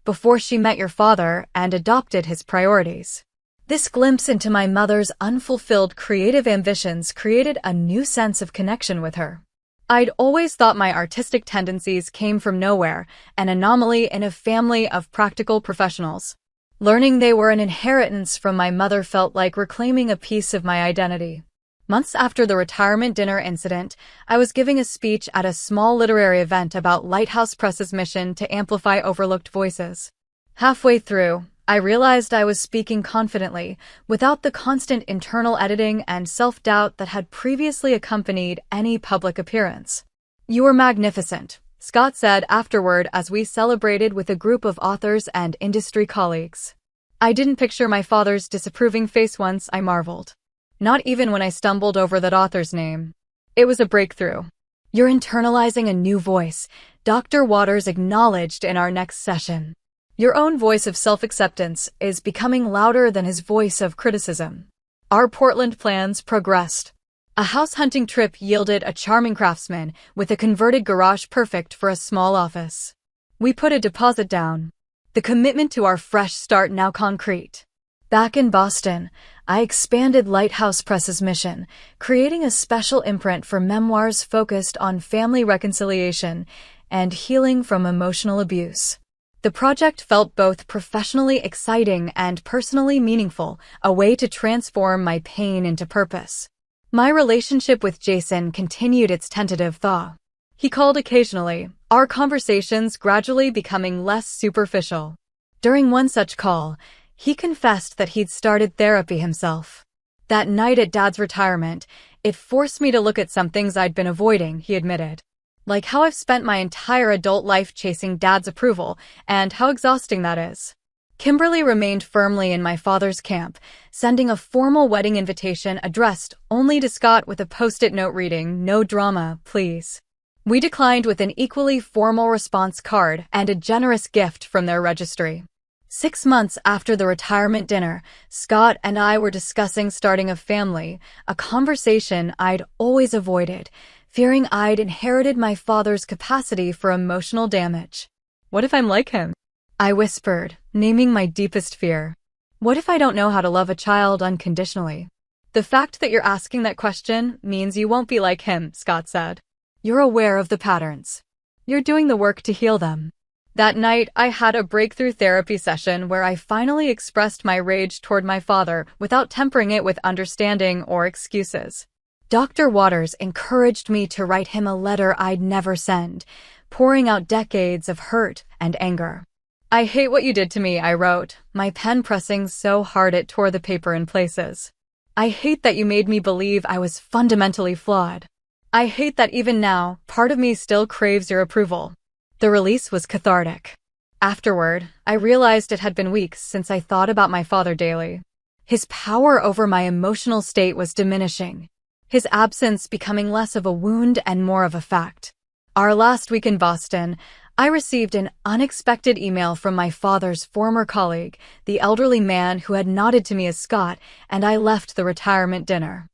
Speaker 1: before she met your father and adopted his priorities." This glimpse into my mother's unfulfilled creative ambitions created a new sense of connection with her. I'd always thought my artistic tendencies came from nowhere, an anomaly in a family of practical professionals. Learning they were an inheritance from my mother felt like reclaiming a piece of my identity. Months after the retirement dinner incident, I was giving a speech at a small literary event about Lighthouse Press's mission to amplify overlooked voices. Halfway through, I realized I was speaking confidently, without the constant internal editing and self-doubt that had previously accompanied any public appearance. "You were magnificent," Scott said afterward as we celebrated with a group of authors and industry colleagues. "I didn't picture my father's disapproving face once," I marveled. "Not even when I stumbled over that author's name. It was a breakthrough." "You're internalizing a new voice," Dr. Waters acknowledged in our next session. "Your own voice of self-acceptance is becoming louder than his voice of criticism." Our Portland plans progressed. A house hunting trip yielded a charming craftsman with a converted garage perfect for a small office. We put a deposit down. The commitment to our fresh start now concrete. Back in Boston, I expanded Lighthouse Press's mission, creating a special imprint for memoirs focused on family reconciliation and healing from emotional abuse. The project felt both professionally exciting and personally meaningful, a way to transform my pain into purpose. My relationship with Jason continued its tentative thaw. He called occasionally, our conversations gradually becoming less superficial. During one such call, he confessed that he'd started therapy himself. "That night at Dad's retirement, it forced me to look at some things I'd been avoiding," he admitted. "Like how I've spent my entire adult life chasing Dad's approval, and how exhausting that is." Kimberly remained firmly in my father's camp, sending a formal wedding invitation addressed only to Scott with a post-it note reading, "No drama, please." We declined with an equally formal response card and a generous gift from their registry. 6 months after the retirement dinner, Scott and I were discussing starting a family, a conversation I'd always avoided, fearing I'd inherited my father's capacity for emotional damage. "What if I'm like him?" I whispered, naming my deepest fear. "What if I don't know how to love a child unconditionally?" "The fact that you're asking that question means you won't be like him," Scott said. "You're aware of the patterns. You're doing the work to heal them." That night, I had a breakthrough therapy session where I finally expressed my rage toward my father without tempering it with understanding or excuses. Dr. Waters encouraged me to write him a letter I'd never send, pouring out decades of hurt and anger. "I hate what you did to me," I wrote, my pen pressing so hard it tore the paper in places. "I hate that you made me believe I was fundamentally flawed. I hate that even now, part of me still craves your approval." The release was cathartic. Afterward, I realized it had been weeks since I thought about my father daily. His power over my emotional state was diminishing, his absence becoming less of a wound and more of a fact. Our last week in Boston, I received an unexpected email from my father's former colleague, the elderly man who had nodded to me as Scott, and I left the retirement dinner.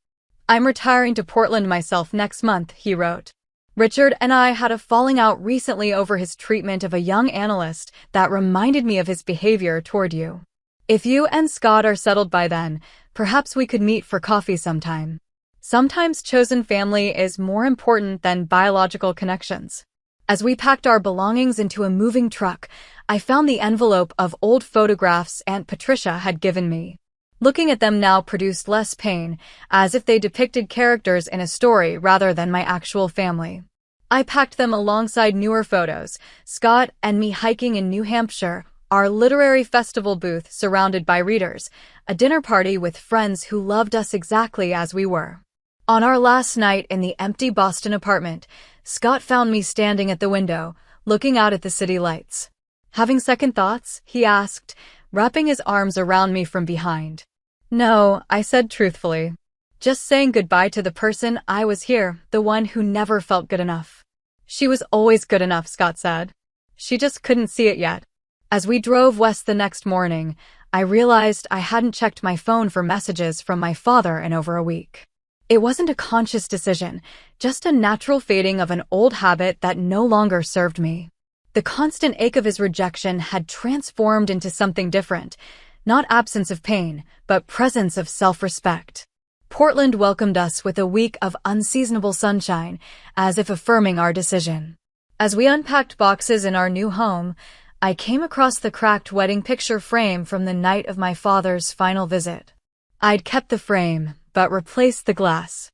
Speaker 1: "I'm retiring to Portland myself next month," he wrote. "Richard and I had a falling out recently over his treatment of a young analyst that reminded me of his behavior toward you. If you and Scott are settled by then, perhaps we could meet for coffee sometime." Sometimes chosen family is more important than biological connections. As we packed our belongings into a moving truck, I found the envelope of old photographs Aunt Patricia had given me. Looking at them now produced less pain, as if they depicted characters in a story rather than my actual family. I packed them alongside newer photos, Scott and me hiking in New Hampshire, our literary festival booth surrounded by readers, a dinner party with friends who loved us exactly as we were. On our last night in the empty Boston apartment, Scott found me standing at the window, looking out at the city lights. "Having second thoughts?" he asked, wrapping his arms around me from behind. "No," I said truthfully. "Just saying goodbye to the person I was here, the one who never felt good enough." "She was always good enough," Scott said. She just couldn't see it yet. As we drove west the next morning, I realized I hadn't checked my phone for messages from my father in over a week. It wasn't a conscious decision, just a natural fading of an old habit that no longer served me. The constant ache of his rejection had transformed into something different, not absence of pain, but presence of self-respect. Portland welcomed us with a week of unseasonable sunshine, as if affirming our decision. As we unpacked boxes in our new home, I came across the cracked wedding picture frame from the night of my father's final visit. I'd kept the frame, but replaced the glass.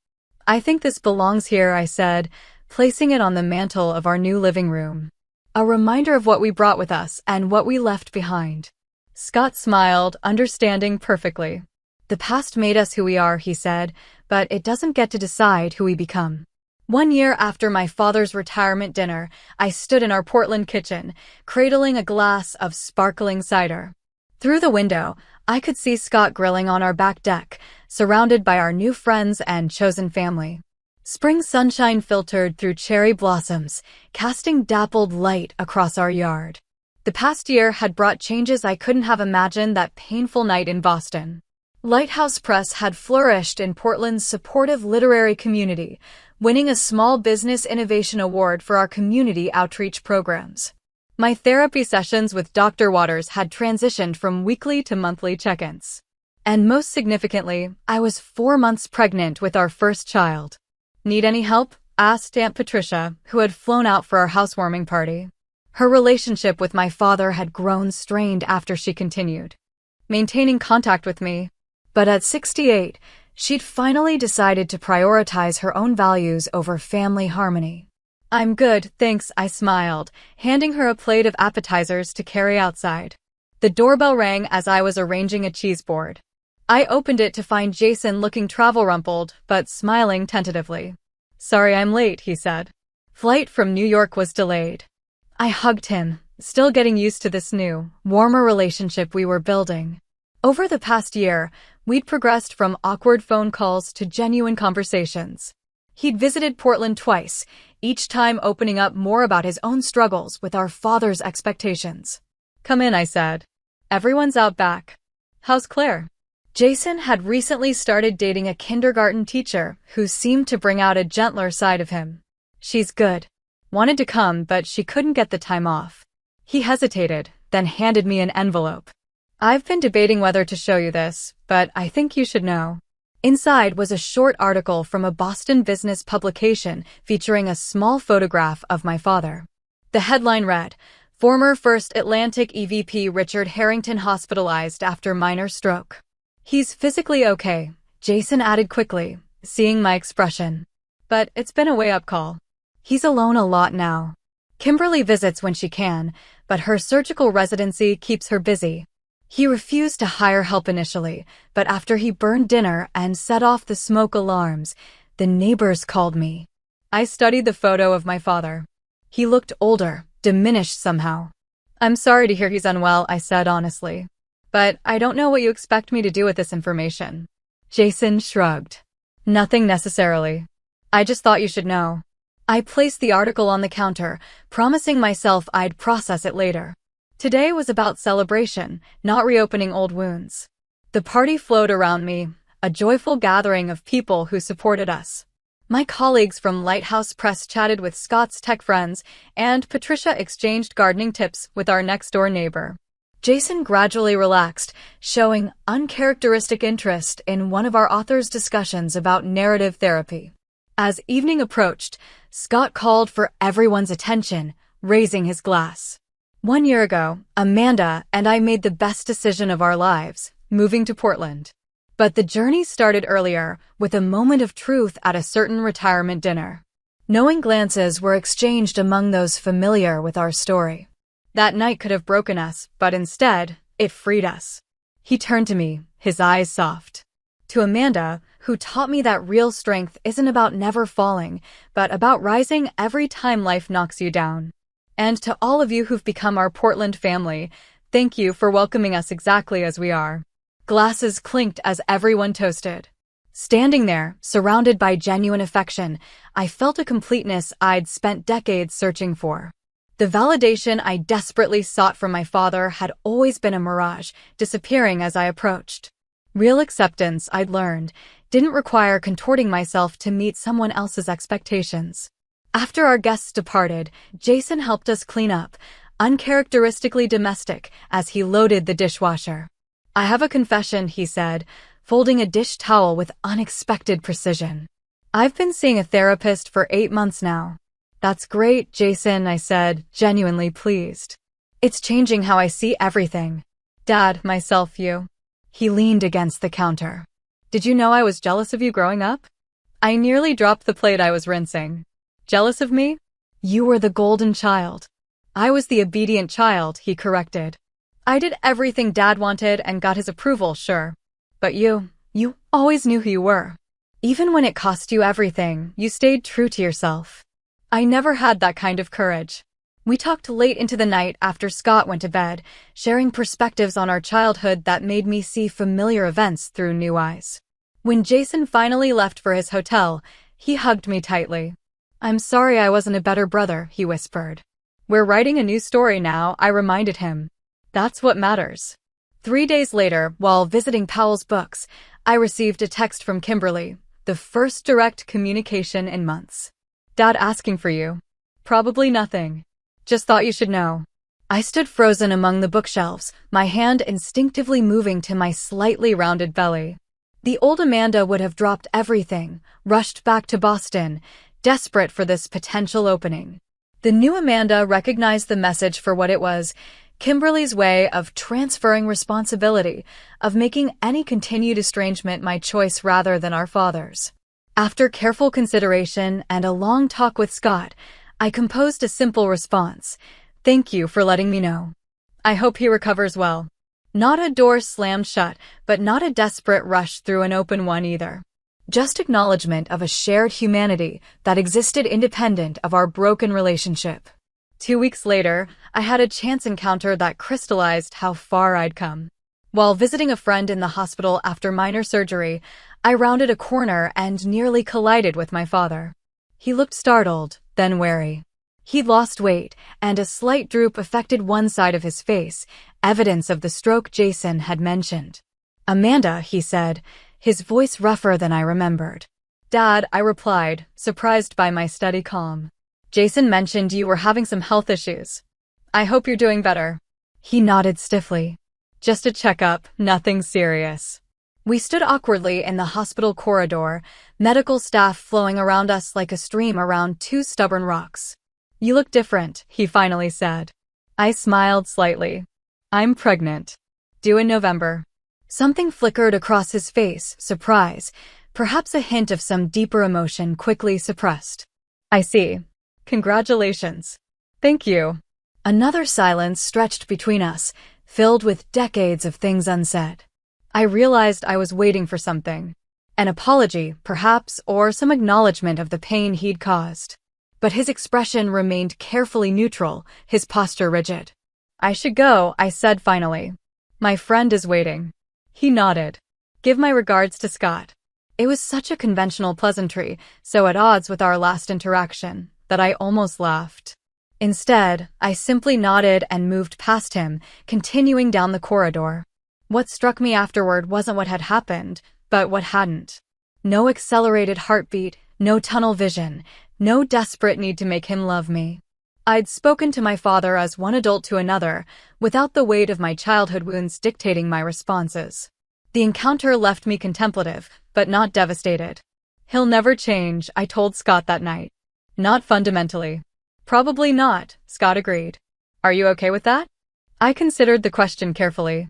Speaker 1: "I think this belongs here," I said, placing it on the mantel of our new living room. A reminder of what we brought with us and what we left behind. Scott smiled, understanding perfectly. "The past made us who we are," he said, "but it doesn't get to decide who we become." 1 year after my father's retirement dinner, I stood in our Portland kitchen, cradling a glass of sparkling cider. Through the window, I could see Scott grilling on our back deck, surrounded by our new friends and chosen family. Spring sunshine filtered through cherry blossoms, casting dappled light across our yard. The past year had brought changes I couldn't have imagined that painful night in Boston. Lighthouse Press had flourished in Portland's supportive literary community, winning a Small Business Innovation Award for our community outreach programs. My therapy sessions with Dr. Waters had transitioned from weekly to monthly check-ins. And most significantly, I was 4 months pregnant with our first child. "Need any help?" asked Aunt Patricia, who had flown out for our housewarming party. Her relationship with my father had grown strained after she continued maintaining contact with me. But at 68, she'd finally decided to prioritize her own values over family harmony. "I'm good, thanks," I smiled, handing her a plate of appetizers to carry outside. The doorbell rang as I was arranging a cheese board. I opened it to find Jason looking travel-rumpled, but smiling tentatively. "Sorry I'm late," he said. "Flight from New York was delayed." I hugged him, still getting used to this new, warmer relationship we were building. Over the past year, we'd progressed from awkward phone calls to genuine conversations. He'd visited Portland twice, each time opening up more about his own struggles with our father's expectations. "Come in," I said. "Everyone's out back." "How's Claire?" Jason had recently started dating a kindergarten teacher who seemed to bring out a gentler side of him. "She's good." Wanted to come, but she couldn't get the time off. He hesitated, then handed me an envelope. "I've been debating whether to show you this, but I think you should know." Inside was a short article from a Boston business publication featuring a small photograph of my father. The headline read, "Former First Atlantic EVP Richard Harrington hospitalized after minor stroke." "He's physically okay," Jason added quickly, seeing my expression. "But it's been a wake-up call. He's alone a lot now. Kimberly visits when she can, but her surgical residency keeps her busy." He refused to hire help initially, but after he burned dinner and set off the smoke alarms, the neighbors called me. I studied the photo of my father. He looked older, diminished somehow. "I'm sorry to hear he's unwell," I said honestly. "But I don't know what you expect me to do with this information." Jason shrugged. "Nothing necessarily. I just thought you should know." I placed the article on the counter, promising myself I'd process it later. Today was about celebration, not reopening old wounds. The party flowed around me, a joyful gathering of people who supported us. My colleagues from Lighthouse Press chatted with Scott's tech friends, and Patricia exchanged gardening tips with our next-door neighbor. Jason gradually relaxed, showing uncharacteristic interest in one of our authors' discussions about narrative therapy. As evening approached, Scott called for everyone's attention, raising his glass. 1 year ago, Amanda and I made the best decision of our lives, moving to Portland. But the journey started earlier, with a moment of truth at a certain retirement dinner. Knowing glances were exchanged among those familiar with our story. That night could have broken us, but instead, it freed us. He turned to me, his eyes soft. To Amanda, who taught me that real strength isn't about never falling, but about rising every time life knocks you down. And to all of you who've become our Portland family, thank you for welcoming us exactly as we are. Glasses clinked as everyone toasted. Standing there, surrounded by genuine affection, I felt a completeness I'd spent decades searching for. The validation I desperately sought from my father had always been a mirage, disappearing as I approached. Real acceptance, I'd learned, didn't require contorting myself to meet someone else's expectations. After our guests departed, Jason helped us clean up, uncharacteristically domestic, as he loaded the dishwasher. "I have a confession," he said, folding a dish towel with unexpected precision. "I've been seeing a therapist for 8 months now." "That's great, Jason," I said, genuinely pleased. "It's changing how I see everything. Dad, myself, you." He leaned against the counter. "Did you know I was jealous of you growing up?" I nearly dropped the plate I was rinsing. "Jealous of me?" "You were the golden child." "I was the obedient child," he corrected. "I did everything Dad wanted and got his approval, sure. But you always knew who you were. Even when it cost you everything, you stayed true to yourself." I never had that kind of courage. We talked late into the night after Scott went to bed, sharing perspectives on our childhood that made me see familiar events through new eyes. When Jason finally left for his hotel, he hugged me tightly. "I'm sorry I wasn't a better brother," he whispered. "We're writing a new story now," I reminded him. "That's what matters." 3 days later, while visiting Powell's Books, I received a text from Kimberly, the first direct communication in months. "Dad asking for you." "Probably nothing. Just thought you should know." I stood frozen among the bookshelves, my hand instinctively moving to my slightly rounded belly. The old Amanda would have dropped everything, rushed back to Boston, desperate for this potential opening. The new Amanda recognized the message for what it was, Kimberly's way of transferring responsibility, of making any continued estrangement my choice rather than our father's. After careful consideration and a long talk with Scott, I composed a simple response. "Thank you for letting me know. I hope he recovers well." Not a door slammed shut, but not a desperate rush through an open one either. Just acknowledgement of a shared humanity that existed independent of our broken relationship. 2 weeks later, I had a chance encounter that crystallized how far I'd come. While visiting a friend in the hospital after minor surgery, I rounded a corner and nearly collided with my father. He looked startled, then wary. He'd lost weight, and a slight droop affected one side of his face, evidence of the stroke Jason had mentioned. "Amanda," he said, his voice rougher than I remembered. "Dad," I replied, surprised by my steady calm. "Jason mentioned you were having some health issues. I hope you're doing better." He nodded stiffly. "Just a checkup, nothing serious." We stood awkwardly in the hospital corridor, medical staff flowing around us like a stream around 2 stubborn rocks. "You look different," he finally said. I smiled slightly. "I'm pregnant. Due in November." Something flickered across his face, surprise, perhaps a hint of some deeper emotion quickly suppressed. "I see. Congratulations." "Thank you." Another silence stretched between us, filled with decades of things unsaid. I realized I was waiting for something. An apology, perhaps, or some acknowledgement of the pain he'd caused. But his expression remained carefully neutral, his posture rigid. "I should go," I said finally. "My friend is waiting." He nodded. "Give my regards to Scott." It was such a conventional pleasantry, so at odds with our last interaction, that I almost laughed. Instead, I simply nodded and moved past him, continuing down the corridor. What struck me afterward wasn't what had happened, but what hadn't. No accelerated heartbeat, no tunnel vision, no desperate need to make him love me. I'd spoken to my father as one adult to another, without the weight of my childhood wounds dictating my responses. The encounter left me contemplative, but not devastated. "He'll never change," I told Scott that night. "Not fundamentally." "Probably not," Scott agreed. "Are you okay with that?" I considered the question carefully.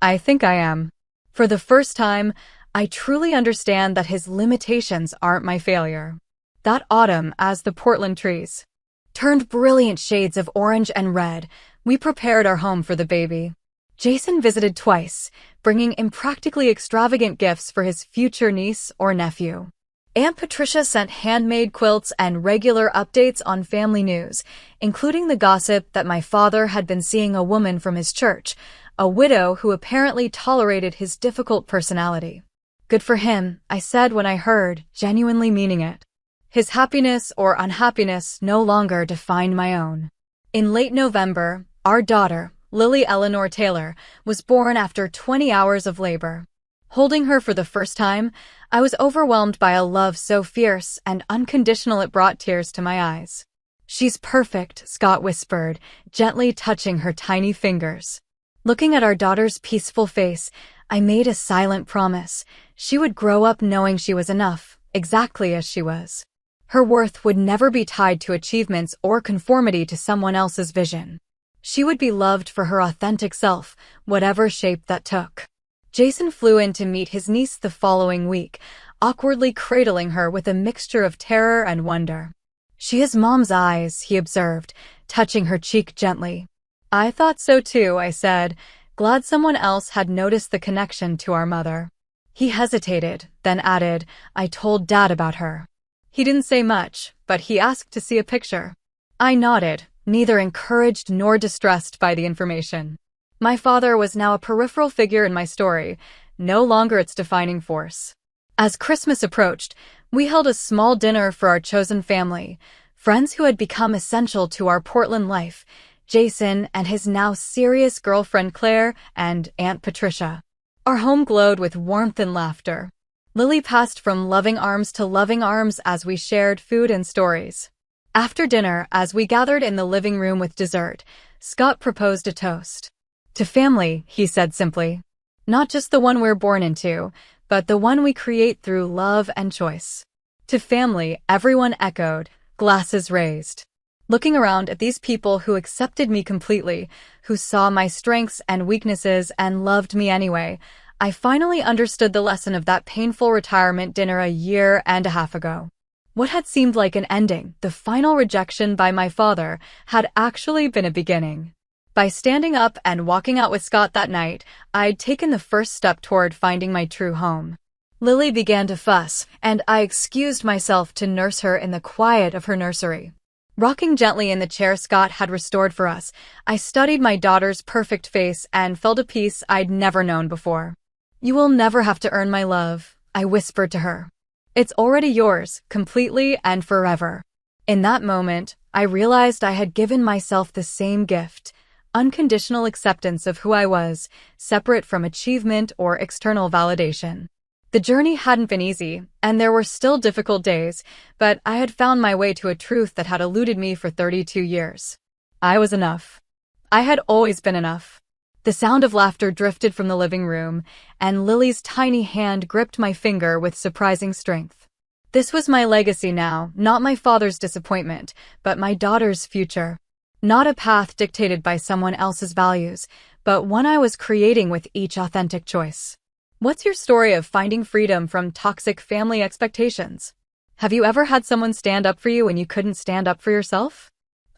Speaker 1: "I think I am. For the first time, I truly understand that his limitations aren't my failure." That autumn, as the Portland trees turned brilliant shades of orange and red, we prepared our home for the baby. Jason visited twice, bringing impractically extravagant gifts for his future niece or nephew. Aunt Patricia sent handmade quilts and regular updates on family news, including the gossip that my father had been seeing a woman from his church, a widow who apparently tolerated his difficult personality. "Good for him," I said when I heard, genuinely meaning it. His happiness or unhappiness no longer defined my own. In late November, our daughter, Lily Eleanor Taylor, was born after 20 hours of labor. Holding her for the first time, I was overwhelmed by a love so fierce and unconditional it brought tears to my eyes. "She's perfect," Scott whispered, gently touching her tiny fingers. Looking at our daughter's peaceful face, I made a silent promise. She would grow up knowing she was enough, exactly as she was. Her worth would never be tied to achievements or conformity to someone else's vision. She would be loved for her authentic self, whatever shape that took. Jason flew in to meet his niece the following week, awkwardly cradling her with a mixture of terror and wonder. "She has Mom's eyes," he observed, touching her cheek gently. "I thought so too," I said, glad someone else had noticed the connection to our mother. He hesitated, then added, "I told Dad about her." He didn't say much, but he asked to see a picture. I nodded, neither encouraged nor distressed by the information. My father was now a peripheral figure in my story, no longer its defining force. As Christmas approached, we held a small dinner for our chosen family, friends who had become essential to our Portland life, Jason and his now serious girlfriend Claire and Aunt Patricia. Our home glowed with warmth and laughter. Lily passed from loving arms to loving arms as we shared food and stories. After dinner, as we gathered in the living room with dessert, Scott proposed a toast. "To family," he said simply. "Not just the one we're born into, but the one we create through love and choice." To family, everyone echoed, glasses raised. Looking around at these people who accepted me completely, who saw my strengths and weaknesses and loved me anyway, I finally understood the lesson of that painful retirement dinner a year and a half ago. What had seemed like an ending, the final rejection by my father, had actually been a beginning. By standing up and walking out with Scott that night, I'd taken the first step toward finding my true home. Lily began to fuss, and I excused myself to nurse her in the quiet of her nursery. Rocking gently in the chair Scott had restored for us, I studied my daughter's perfect face and felt a peace I'd never known before. "You will never have to earn my love," I whispered to her. "It's already yours, completely and forever." In that moment, I realized I had given myself the same gift, unconditional acceptance of who I was, separate from achievement or external validation. The journey hadn't been easy, and there were still difficult days, but I had found my way to a truth that had eluded me for 32 years. I was enough. I had always been enough. The sound of laughter drifted from the living room, and Lily's tiny hand gripped my finger with surprising strength. This was my legacy now, not my father's disappointment, but my daughter's future. Not a path dictated by someone else's values, but one I was creating with each authentic choice. What's your story of finding freedom from toxic family expectations? Have you ever had someone stand up for you when you couldn't stand up for yourself?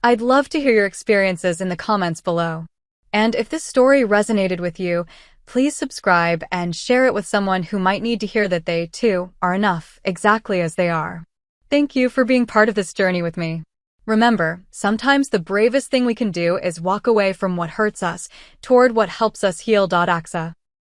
Speaker 1: I'd love to hear your experiences in the comments below. And if this story resonated with you, please subscribe and share it with someone who might need to hear that they, too, are enough, exactly as they are. Thank you for being part of this journey with me. Remember, sometimes the bravest thing we can do is walk away from what hurts us toward what helps us heal. AXA